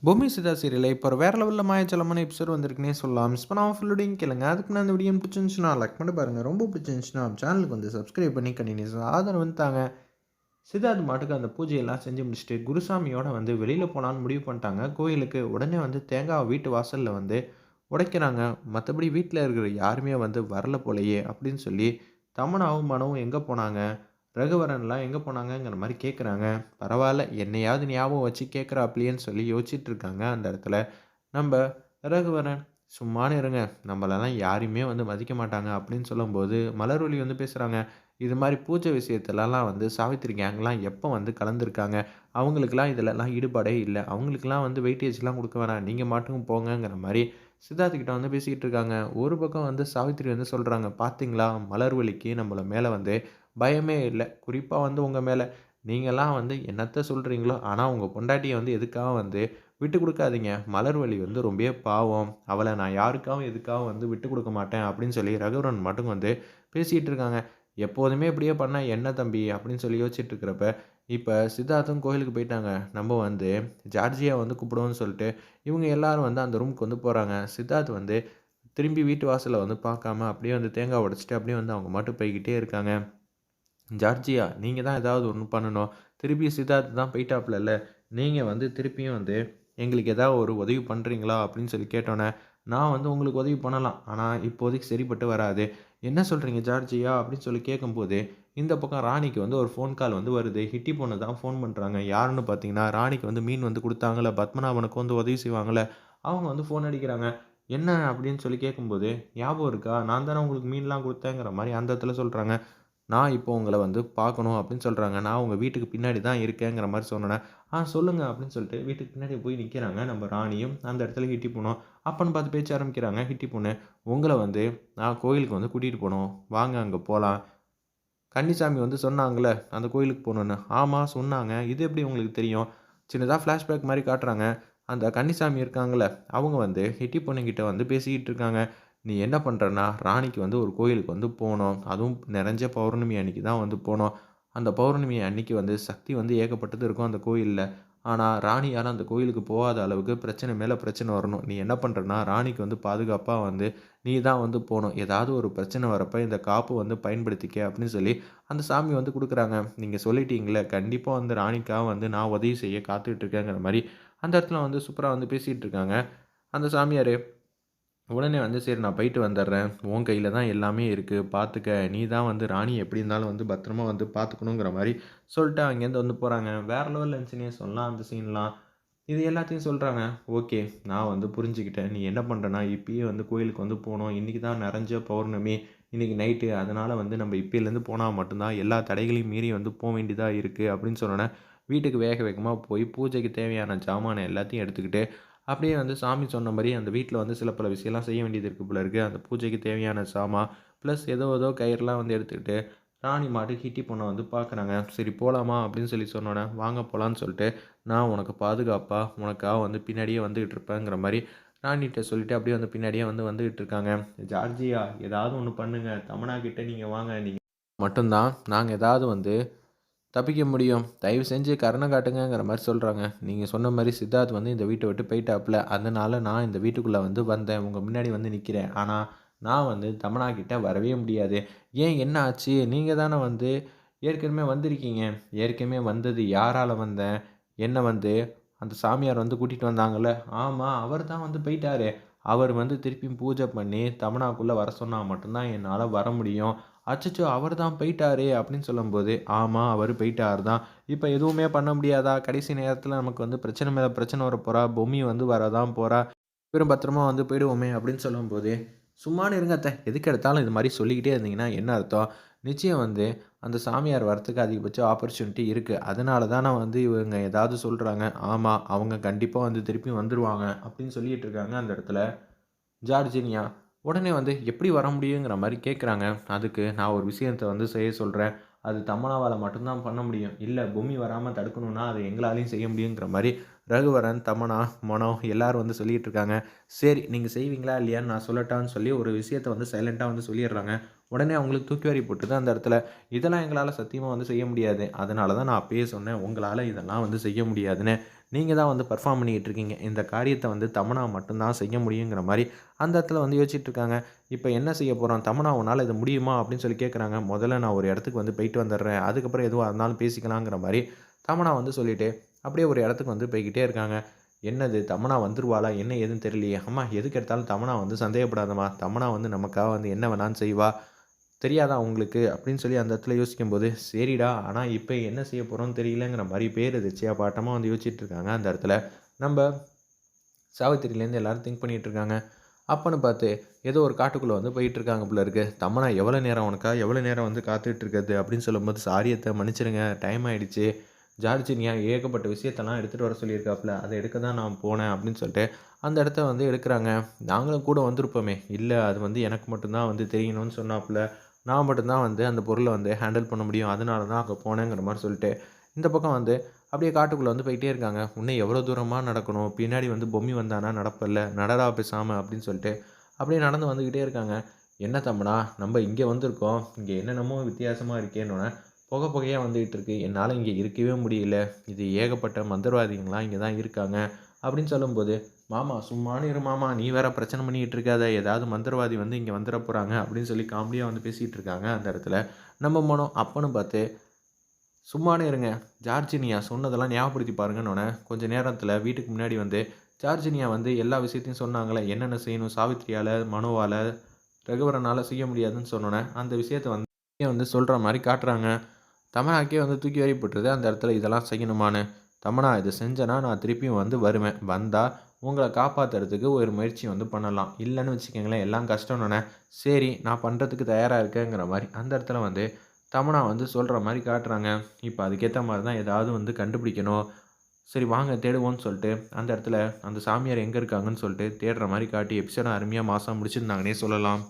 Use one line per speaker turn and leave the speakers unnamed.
பொம்மி சிதா சீரியல்ல இப்போ ஒரு வேற லெவல்ல மாயாஜாலமான எபிசோட் வந்திருக்குன்னே சொல்லலாம். மிஸ் பண்ணாம ஃபுல்லோடையும் கேளுங்க. அதுக்கு நான் இந்த வீடியோ பிடிச்சிருந்துச்சுன்னா லைக் பண்ணி பாருங்க. ரொம்ப பிடிச்சிருந்துச்சுன்னா சேனலுக்கு வந்து சப்ஸ்கிரைப் பண்ணி கண்டினியூஸா ஆதரவு வந்து தாங்க. சித்தார்த் மாட்டுக்கு அந்த பூஜையெல்லாம் செஞ்சு முடிச்சுட்டு குருசாமியோட வந்து வெளியில போலான்னு முடிவு பண்ணிட்டாங்க கோயிலுக்கு. உடனே வந்து தேங்காய் வீட்டு வாசல்ல வந்து உடைக்கிறாங்க. மற்றபடி வீட்டில் இருக்கிற யாருமே வந்து வரல போலயே அப்படின்னு சொல்லி தமனாவும் மனவும் எங்கே போனாங்க, ரகுவரன்லாம் எங்கே போனாங்கங்கிற மாதிரி கேட்குறாங்க. பரவாயில்ல என்னையாவது ஞாபகம் வச்சு கேட்குறாப்லையேன்னு சொல்லி யோசிச்சுட்டு இருக்காங்க அந்த இடத்துல. நம்ம ரகுவரன் சும்மானு இருங்க, நம்மளெல்லாம் யாரையுமே வந்து மதிக்க மாட்டாங்க அப்படின்னு சொல்லும்போது மலர்வழி வந்து பேசுகிறாங்க. இது மாதிரி பூஜை விஷயத்துலலாம் வந்து சாவித்திரி கேங்லாம் எப்போ வந்து கலந்துருக்காங்க, அவங்களுக்கெல்லாம் இதிலலாம் ஈடுபாடே இல்லை, அவங்களுக்கெல்லாம் வந்து வெயிட்டேஜ்லாம் கொடுக்க வேணாம், நீங்கள் மாட்டுக்கும் போங்கங்கிற மாதிரி சித்தார்த்துக்கிட்ட வந்து பேசிக்கிட்டு இருக்காங்க. ஒரு பக்கம் வந்து சாவித்திரி வந்து சொல்கிறாங்க, பார்த்தீங்களா மலர்வழிக்கு நம்மள மேலே வந்து பயமே இல்லை, குறிப்பாக வந்து உங்கள் மேலே. நீங்கள்லாம் வந்து என்னத்த சொல்கிறீங்களோ, ஆனால் உங்கள் பொண்டாட்டியை வந்து எதுக்காக வந்து விட்டு கொடுக்காதீங்க. மலர்வழி வந்து ரொம்பவே பாவம், அவளை நான் யாருக்காகவும் எதுக்காகவும் வந்து விட்டு கொடுக்க மாட்டேன் அப்படின்னு சொல்லி ரகுவரன் மட்டும் வந்து பேசிகிட்டு இருக்காங்க. எப்போதுமே இப்படியே பண்ணா என்ன தம்பி அப்படின்னு சொல்லி யோசிச்சுட்டு இருக்கிறப்ப, இப்போ சித்தார்த்தும் கோயிலுக்கு போயிட்டாங்க. நம்ம வந்து ஜார்ஜியா வந்து கூப்பிடுவோம்னு சொல்லிட்டு, இவங்க எல்லாரும் வந்து அந்த ரூமுக்கு வந்து போகிறாங்க. சித்தார்த் வந்து திரும்பி வீட்டு வாசலை வந்து பார்க்காம அப்படியே வந்து தேங்காய் உடைச்சிட்டு அப்படியே வந்து அவங்க மட்டும் போய்க்கிட்டே இருக்காங்க. ஜார்ஜியா நீங்க தான் ஏதாவது ஒண்ணு பண்ணணும். திருப்பி சித்தார்த் தான் போய்ட்டாப்லல்ல. நீங்க வந்து திருப்பியும் வந்து எங்களுக்கு ஏதாவது ஒரு உதவி பண்றீங்களா? அப்படின்னு சொல்லி கேட்டோனே, நான் வந்து உங்களுக்கு உதவி பண்ணலாம். ஆனா இப்போதைக்கு சரிப்பட்டு வராது. என்ன சொல்றீங்க ஜார்ஜியா? அப்படின்னு சொல்லி கேட்கும்போது, இந்த பக்கம் ராணிக்கு வந்து ஒரு ஃபோன் கால் வந்து வருது. ஹிட்டி பொண்ணு தான் ஃபோன் பண்றாங்க. யாருன்னு பார்த்தீங்கன்னா, ராணிக்கு வந்து மீன் வந்து குடுத்தாங்கல்ல, பத்மநாபனுக்கு வந்து உதவி செய்வாங்கல்ல, அவங்க வந்து ஃபோன் அடிக்கிறாங்க. என்ன அப்படின்னு சொல்லி கேட்கும்போது, ஞாபகம் இருக்கா? நான் தானே உங்களுக்கு மீன்லாம் குடுத்தேங்கிற மாரி அந்த இடத்துல சொல்றாங்க. நான் இப்போ உங்கள வந்து பார்க்கணும் அப்படின்னு சொல்றாங்க. நான் உங்க வீட்டுக்கு பின்னாடி தான் இருக்கேங்கிற மாரி சொன்னோனே, சொல்லுங்க அப்படின்னு சொல்லிட்டு வீட்டுக்கு பின்னாடி போய் நிக்கிறாங்க. நம்ம ராணியும் அந்த இடத்துல ஹிட்டி பொண்ணும். அப்பன்னு பார்த்து பேச்ச ஆரம்பிக்கிறாங்க ஹிட்டி பொண்ணு. உங்கள வந்து நான் கோயிலுக்கு வந்து கூட்டிட்டு போணும். வாங்க அங்க போலாம். கன்னிசாமி வந்து சொன்னாங்கல்ல, அந்த கோயிலுக்கு போணும்னு. ஆமா சொன்னாங்க. இது எப்படி உங்களுக்கு தெரியும்? சின்னதா ஃப்ளாஷ்பேக் மாரி காட்டுறாங்க. அந்த கன்னிசாமி இருக்காங்கல்ல, அவங்க வந்து ஹெட்டி பொண்ணுகிட்ட வந்து பேசிக்கிட்டு இருக்காங்க. "நீ என்ன பண்றன்னா, ராணிக்கு வந்து ஒரு கோயிலுக்கு வந்து போணும். அதுவும் நிறைஞ்ச பௌர்ணமி அன்னைக்கு தான் வந்து போணும். அந்த பௌர்ணமி அன்னைக்கு வந்து சக்தி வந்து ஏகப்பட்டது இருக்கும் அந்த கோயில்ல. ஆனா, ராணியால அந்த கோயிலுக்கு போகாத அளவுக்கு பிரச்சனை மேல பிரச்சனை வரணும். நீ என்ன பண்றன்னா, ராணிக்கு வந்து பாதுகாப்பா வந்து நீ தான் வந்து போணும். ஏதாவது ஒரு பிரச்சனை வரப்ப இந்த காப்பு வந்து பயன்படுத்திக்க அப்படின்னு சொல்லி அந்த சாமி வந்து குடுக்குறாங்க. நீங்க சொல்லிட்டீங்கல்ல, கண்டிப்பா வந்து ராணிக்காக வந்து நான் உதவி செய்ய காத்துட்டு இருக்கேங்கிற மாரி, அந்த இடத்துல வந்து சூப்பரா வந்து பேசிட்டு இருக்காங்க. அந்த சாமியாரு. உடனே வந்து சரி நான் போயிட்டு வந்துடுறேன். உன் கையில தான் எல்லாமே இருக்கு. பார்த்துக்க. நீ தான் வந்து ராணிய எப்படி இருந்தாலும் வந்து பத்திரமா வந்து பார்த்துக்கணுங்கிற மாரி சொல்லிட்டு அங்கேருந்து வந்து போறாங்க. வேற லெவல்ல இருந்துச்சுன்னே சொல்லலாம் அந்த சீன்லாம். இது எல்லாத்தையும் சொல்றாங்க. ஓகே. நான் வந்து புரிஞ்சுக்கிட்டேன். நீ என்ன பண்றன்னா, இப்பயே வந்து கோயிலுக்கு வந்து போணும். இன்னைக்கு தான் நிறைஞ்ச பௌர்ணமி. இன்னைக்கு நைட்டு. அதனால வந்து நம்ம இப்பயிலேருந்து போனா மட்டும் தான் எல்லா தடைகளையும் மீறி வந்து வேண்டியதா இருக்கு அப்படின்னு சொன்னோனே, வீட்டுக்கு வேக வேகமா போய் பூஜைக்கு தேவையான ஜாமான எல்லாத்தையும் எடுத்துக்கிட்டு, அப்படியே வந்து சாமி சொன்ன மாரி அந்த வீட்ல வந்து சில பல விஷயம்லாம் செய்ய வேண்டியது இருக்கு போல இருக்கு. அந்த பூஜைக்கு தேவையான சாமான், ப்ளஸ் ஏதோ ஏதோ கயிறுலாம் வந்து எடுத்துக்கிட்டு, ராணி மாட்டுக்கு ஹிட்டி பொண்ண வந்து பார்க்குறாங்க. சரி போலாமா அப்படின்னு சொல்லி சொன்னோனே, வாங்க போலான்னு சொல்லிட்டு நான் உனக்கு பாதுகாப்பா, உனக்காக வந்து பின்னாடியே வந்துகிட்டு இருப்பேங்கிற மாரி ராணிட்ட சொல்லிட்டு அப்படியே வந்து பின்னாடியே வந்து வந்துகிட்டு இருக்காங்க. ஜார்ஜியா ஏதாவது ஒண்ணு பண்ணுங்க. தமன்னா கிட்ட நீங்க வாங்க. நீங்க மட்டும் தான் நாங்க ஏதாவது வந்து தப்பிக்க முடியும். தயவு செஞ்சு கருணை காட்டுங்கங்கிற மாரி சொல்றாங்க. நீங்க சொன்ன மாரி சித்தார்த் வந்து இந்த வீட்ட விட்டு போயிட்டாப்ல. அதனால நான் இந்த வீட்டுக்குள்ள வந்து வந்தேன். உங்க முன்னாடி வந்து நிக்கிறேன். ஆனா, நான் வந்து தமன்னா கிட்ட வரவே முடியாது. ஏன் என்ன ஆச்சு? நீங்க தானே வந்து ஏற்கனவே வந்திருக்கீங்க. ஏற்கனவே வந்தது யாரால வந்தேன்? என்ன வந்து அந்த சாமியார் வந்து கூட்டிட்டு வந்தாங்கல்ல. ஆமா, அவர் தான் வந்து போயிட்டாரே. அவர் வந்து திருப்பியும் பூஜை பண்ணி தமன்னாக்குள்ள வர சொன்னா மட்டும் தான் என்னால வர முடியும். அச்சச்சோ! அவர் தான் போயிட்டாரே! அப்படின்னு சொல்லும்போது, ஆமா அவரு போயிட்டாரு தான். இப்ப எதுவுமே பண்ண முடியாதா? கடைசி நேரத்தில நமக்கு வந்து பிரச்சனை மேல பிரச்சனை வரப்போறா. பொம்மி வந்து வரதான் போறா. இவரும் பத்திரமா வந்து போயிடுவோமே அப்படின்னு சொல்லும்போது, சும்மானு இருங்க அத்த. எதுக்கு எடுத்தாலும் இது மாரி சொல்லிக்கிட்டே இருந்தீங்கன்னா என்ன அர்த்தம்? நிச்சயம் வந்து அந்த சாமியார் வரத்துக்கு அதிகபட்ச ஆப்பர்ச்சுனிட்டி இருக்கு. அதனால தான வந்து இவங்க ஏதாவது சொல்றாங்க. ஆமா, அவங்க கண்டிப்பா வந்து திருப்பி வந்துருவாங்க அப்படின்னு சொல்லிட்டு இருக்காங்க அந்த இடத்துல. ஜார்ஜினியா. உடனே வந்து எப்படி வர முடியுங்கிற மாரி கேட்குறாங்க. அதுக்கு நான் ஒரு விஷயத்த வந்து செய்ய சொல்றேன். அது தமன்னாவால மட்டும் தான் பண்ண முடியும். இல்ல பொம்மி வராம தடுக்கணும்னா, அது எங்களாலயும் செய்ய முடியுங்கிற மாரி ரகுவரன், தமன்னா, மனோ எல்லாரும் வந்து சொல்லிட்டு இருக்காங்க. சரி நீங்க செய்வீங்களா இல்லையான்னு நான் சொல்லட்டான்னு சொல்லி ஒரு விஷயத்த வந்து சைலன்ட்டா வந்து சொல்லிடுறாங்க. உடனே அவங்களுக்கு தூக்கி வாரி போட்டுது அந்த இடத்துல. இதெல்லாம் எங்களால சத்தியமா வந்து செய்ய முடியாது. அதனால தான் நான் அப்பயே சொன்னேன். உங்களால இதெல்லாம் வந்து செய்ய முடியாதுன்னு. நீங்கள் தான் வந்து பெர்ஃபார்ம் பண்ணிக்கிட்டு இருக்கீங்க. இந்த காரியத்தை வந்து தமன்னா மட்டும்தான் செய்ய முடியுங்கிற மாதிரி அந்த இடத்துல வந்து யோசிச்சுட்டு இருக்காங்க. இப்போ என்ன செய்ய போகிறோம், தமன்னா உன்னால் இது முடியுமா அப்படின்னு சொல்லி கேட்குறாங்க. முதல்ல நான் ஒரு இடத்துக்கு வந்து போயிட்டு வந்துடுறேன், அதுக்கப்புறம் எதுவாக இருந்தாலும் பேசிக்கலாங்கிற மாதிரி தமன்னா வந்து சொல்லிவிட்டு அப்படியே ஒரு இடத்துக்கு வந்து போய்கிட்டே இருக்காங்க. என்னது தமன்னா வந்துருவாளா என்ன ஏதுன்னு தெரியலையே, அம்மா எதுக்கு எடுத்தாலும் தமன்னா வந்து சந்தேகப்படாதம்மா, தமன்னா வந்து நமக்காக வந்து என்ன வேணாலும் செய்வா, தெரியாதா உங்களுக்கு அப்படின்னு சொல்லி அந்த இடத்துல யோசிக்கும்போது, சரிடா ஆனால் இப்போ என்ன செய்ய போகிறோம்னு தெரியலங்கிற மாதிரி பேர் எதிர்ச்சியா பாட்டமாக வந்து யோசிச்சுட்டு இருக்காங்க. அந்த இடத்துல நம்ம சாவித்திரிலேருந்து எல்லாரும் திங்க் பண்ணிகிட்டு இருக்காங்க. அப்பன்னு பார்த்து ஏதோ ஒரு காட்டுக்குள்ளே வந்து போயிட்டுருக்காங்க போல இருக்கு. தமன்னா எவ்வளோ நேரம் உனக்கா எவ்வளோ நேரம் வந்து காத்துட்டு இருக்கிறது அப்படின்னு சொல்லும்போது, சாரி அத்தை மன்னிச்சிடுங்க, டைம் ஆயிடுச்சு. ஜார்ஜினியா ஏகப்பட்ட விஷயத்தெல்லாம் எடுத்துகிட்டு வர சொல்லியிருக்காப்புல, அதை எடுக்க தான் நான் போனேன் அப்படின்னு சொல்லிட்டு அந்த இடத்த வந்து எடுக்கிறாங்க. நாங்களும் கூட வந்திருப்போமே, இல்லை அது வந்து எனக்கு மட்டும்தான் வந்து தெரியணும்னு சொன்னாப்புல, நான் மட்டும்தான் வந்து அந்த பொருளை வந்து ஹேண்டில் பண்ண முடியும், அதனால தான் அங்கே போனேங்கிற மாதிரி சொல்லிட்டு இந்த பக்கம் வந்து அப்படியே காட்டுக்குள்ளே வந்து போயிட்டே இருக்காங்க. இன்னும் எவ்வளோ தூரமா நடக்கணும், பின்னாடி வந்து பொம்மி வந்தானா நடப்பல்ல, நடடா பேசாம அப்படின்னு சொல்லிட்டு அப்படியே நடந்து வந்துக்கிட்டே இருக்காங்க. என்ன தம்புடா நம்ம இங்கே வந்திருக்கோம், இங்கே என்னென்னமோ வித்தியாசமாக இருக்கேன்னொன்னே புகை புகையாக வந்துகிட்டு இருக்கு, என்னால் இங்கே இருக்கவே முடியல, இது ஏகப்பட்ட மந்திரவாதிகள்லாம் இங்கே தான் இருக்காங்க அப்படின்னு சொல்லும்போது, மாமா சும்மானு இரு மாமா, நீ வேற பிரச்சனை பண்ணிக்கிட்டு இருக்காத, ஏதாவது மந்திரவாதி வந்து இங்கே வந்துட போகிறாங்க அப்படின்னு சொல்லி காமெடியாக வந்து பேசிகிட்டு இருக்காங்க. அந்த இடத்துல நம்ம மனம் அப்பன்னு பார்த்து சும்மானே இருங்க, ஜார்ஜினியா சொன்னதெல்லாம் ஞாபகப்படுத்தி பாருங்கன்னொன்னே, கொஞ்ச நேரத்தில வீட்டுக்கு முன்னாடி வந்து ஜார்ஜினியா வந்து எல்லா விஷயத்தையும் சொன்னாங்கல்ல, என்னென்ன செய்யணும் சாவித்திரியால, மனோவால, ரகுவரனால செய்ய முடியாதுன்னு சொன்னோனே, அந்த விஷயத்த வந்து சொல்ற மாரி காட்டுறாங்க. தமன்னாக்கே வந்து தூக்கி வாரி போட்டுருது அந்த இடத்துல இதெல்லாம் செய்யணுமான்னு. தமன்னா இத செஞ்சேன்னா நான் திருப்பியும் வந்து வருவேன். வந்தா உங்கள காப்பாத்துறதுக்கு ஒரு முயற்சி வந்து பண்ணலாம். இல்லன்னு வச்சுக்கங்களேன் எல்லாம் கஷ்டம்னோனே, சரி நான் பண்றதுக்கு தயாரா இருக்கேங்கிற மாரி அந்த இடத்துல வந்து தமன்னா வந்து சொல்ற மாரி காட்டுறாங்க. இப்ப அதுக்கேத்த மாரி தான் ஏதாவது வந்து கண்டுபிடிக்கணும். சரி வாங்க தேடுவோம்ன்னு சொல்லிட்டு, அந்த இடத்துல அந்த சாமியார் எங்க இருக்காங்கன்னு சொல்லிட்டு தேடுற மாரி காட்டி எபிசோட அருமையா மாஸா முடிச்சிருந்தாங்கன்னே சொல்லலாம்.